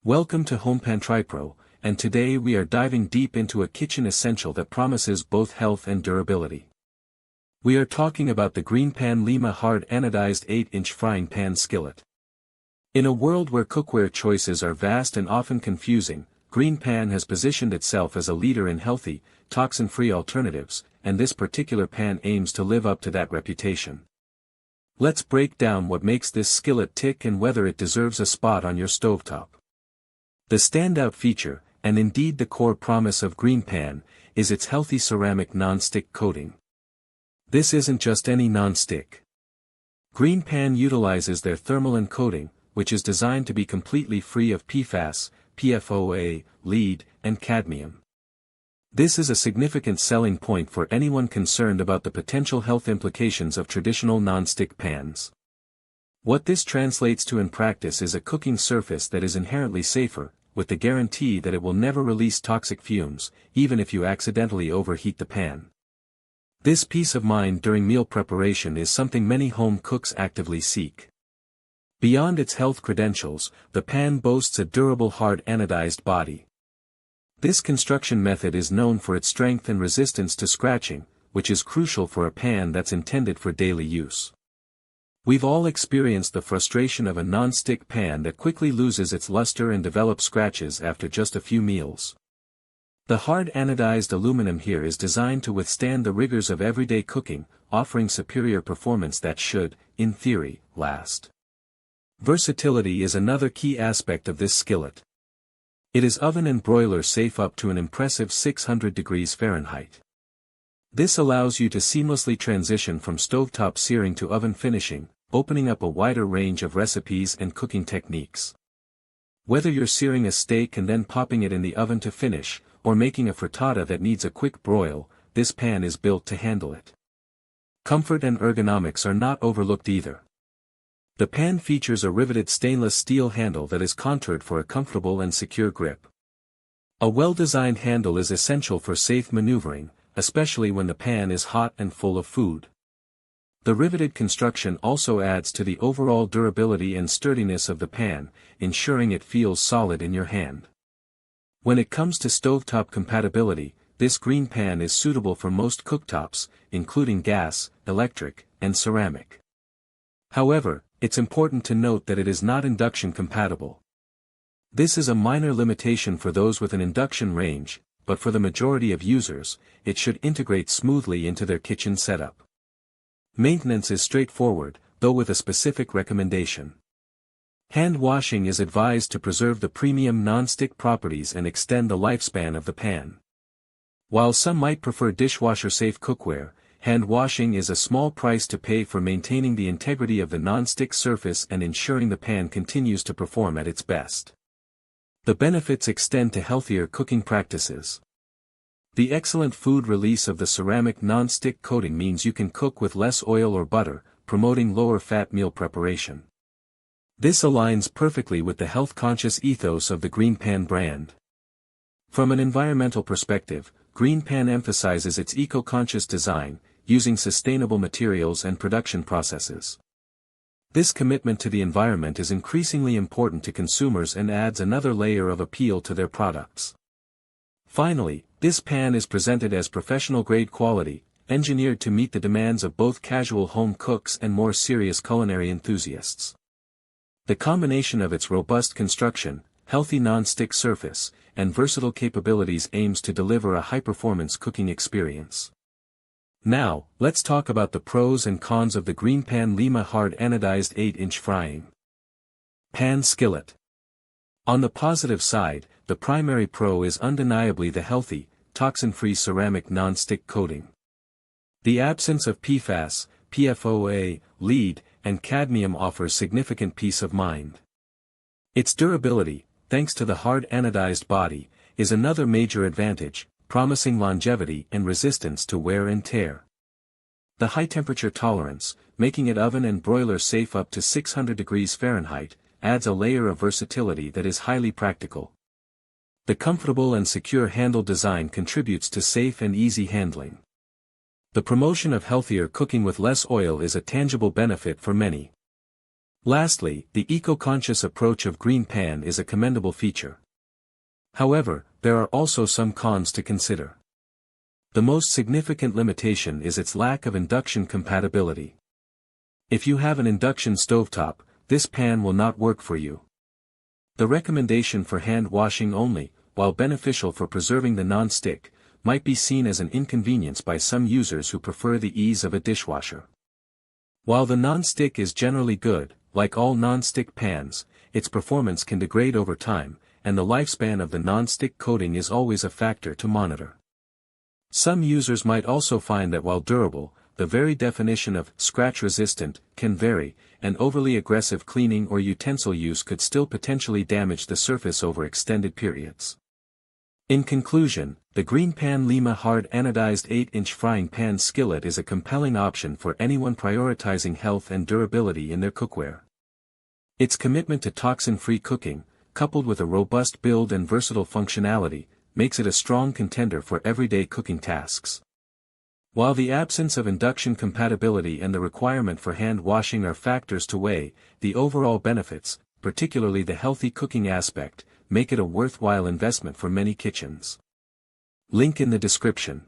Welcome to HomePan TriPro, and today we are diving deep into a kitchen essential that promises both health and durability. We are talking about the GreenPan Lima Hard Anodized 8-inch frying pan skillet. In a world where cookware choices are vast and often confusing, GreenPan has positioned itself as a leader in healthy, toxin-free alternatives, and this particular pan aims to live up to that reputation. Let's break down what makes this skillet tick and whether it deserves a spot on your stovetop. The standout feature, and indeed the core promise of GreenPan, is its healthy ceramic non-stick coating. This isn't just any non-stick. GreenPan utilizes their Thermolon coating, which is designed to be completely free of PFAS, PFOA, lead, and cadmium. This is a significant selling point for anyone concerned about the potential health implications of traditional non-stick pans. What this translates to in practice is a cooking surface that is inherently safer, with the guarantee that it will never release toxic fumes, even if you accidentally overheat the pan. This peace of mind during meal preparation is something many home cooks actively seek. Beyond its health credentials, the pan boasts a durable hard anodized body. This construction method is known for its strength and resistance to scratching, which is crucial for a pan that's intended for daily use. We've all experienced the frustration of a non-stick pan that quickly loses its luster and develops scratches after just a few meals. The hard anodized aluminum here is designed to withstand the rigors of everyday cooking, offering superior performance that should, in theory, last. Versatility is another key aspect of this skillet. It is oven and broiler safe up to an impressive 600 degrees Fahrenheit. This allows you to seamlessly transition from stovetop searing to oven finishing, opening up a wider range of recipes and cooking techniques. Whether you're searing a steak and then popping it in the oven to finish, or making a frittata that needs a quick broil, this pan is built to handle it. Comfort and ergonomics are not overlooked either. The pan features a riveted stainless steel handle that is contoured for a comfortable and secure grip. A well-designed handle is essential for safe maneuvering, especially when the pan is hot and full of food. The riveted construction also adds to the overall durability and sturdiness of the pan, ensuring it feels solid in your hand. When it comes to stovetop compatibility, this GreenPan is suitable for most cooktops, including gas, electric, and ceramic. However, it's important to note that it is not induction compatible. This is a minor limitation for those with an induction range, but for the majority of users, it should integrate smoothly into their kitchen setup. Maintenance is straightforward, though with a specific recommendation. Hand washing is advised to preserve the premium non-stick properties and extend the lifespan of the pan. While some might prefer dishwasher-safe cookware, hand washing is a small price to pay for maintaining the integrity of the non-stick surface and ensuring the pan continues to perform at its best. The benefits extend to healthier cooking practices. The excellent food release of the ceramic non-stick coating means you can cook with less oil or butter, promoting lower-fat meal preparation. This aligns perfectly with the health-conscious ethos of the GreenPan brand. From an environmental perspective, GreenPan emphasizes its eco-conscious design, using sustainable materials and production processes. This commitment to the environment is increasingly important to consumers and adds another layer of appeal to their products. Finally, this pan is presented as professional-grade quality, engineered to meet the demands of both casual home cooks and more serious culinary enthusiasts. The combination of its robust construction, healthy non-stick surface, and versatile capabilities aims to deliver a high-performance cooking experience. Now, let's talk about the pros and cons of the GreenPan Lima Hard Anodized 8-inch frying pan skillet. On the positive side, the primary pro is undeniably the healthy, toxin-free ceramic non-stick coating. The absence of PFAS, PFOA, lead, and cadmium offers significant peace of mind. Its durability, thanks to the hard anodized body, is another major advantage, promising longevity and resistance to wear and tear. The high temperature tolerance, making it oven and broiler safe up to 600 degrees Fahrenheit, adds a layer of versatility that is highly practical. The comfortable and secure handle design contributes to safe and easy handling. The promotion of healthier cooking with less oil is a tangible benefit for many. Lastly, the eco-conscious approach of GreenPan is a commendable feature. However, there are also some cons to consider. The most significant limitation is its lack of induction compatibility. If you have an induction stovetop, this pan will not work for you. The recommendation for hand washing only, while beneficial for preserving the non-stick, might be seen as an inconvenience by some users who prefer the ease of a dishwasher. While the non-stick is generally good, like all non-stick pans, its performance can degrade over time, and the lifespan of the non-stick coating is always a factor to monitor. Some users might also find that while durable, the very definition of scratch-resistant can vary, and overly aggressive cleaning or utensil use could still potentially damage the surface over extended periods. In conclusion, the GreenPan Lima Hard Anodized 8-inch frying pan skillet is a compelling option for anyone prioritizing health and durability in their cookware. Its commitment to toxin-free cooking, coupled with a robust build and versatile functionality, makes it a strong contender for everyday cooking tasks. While the absence of induction compatibility and the requirement for hand washing are factors to weigh, the overall benefits, particularly the healthy cooking aspect, make it a worthwhile investment for many kitchens. Link in the description.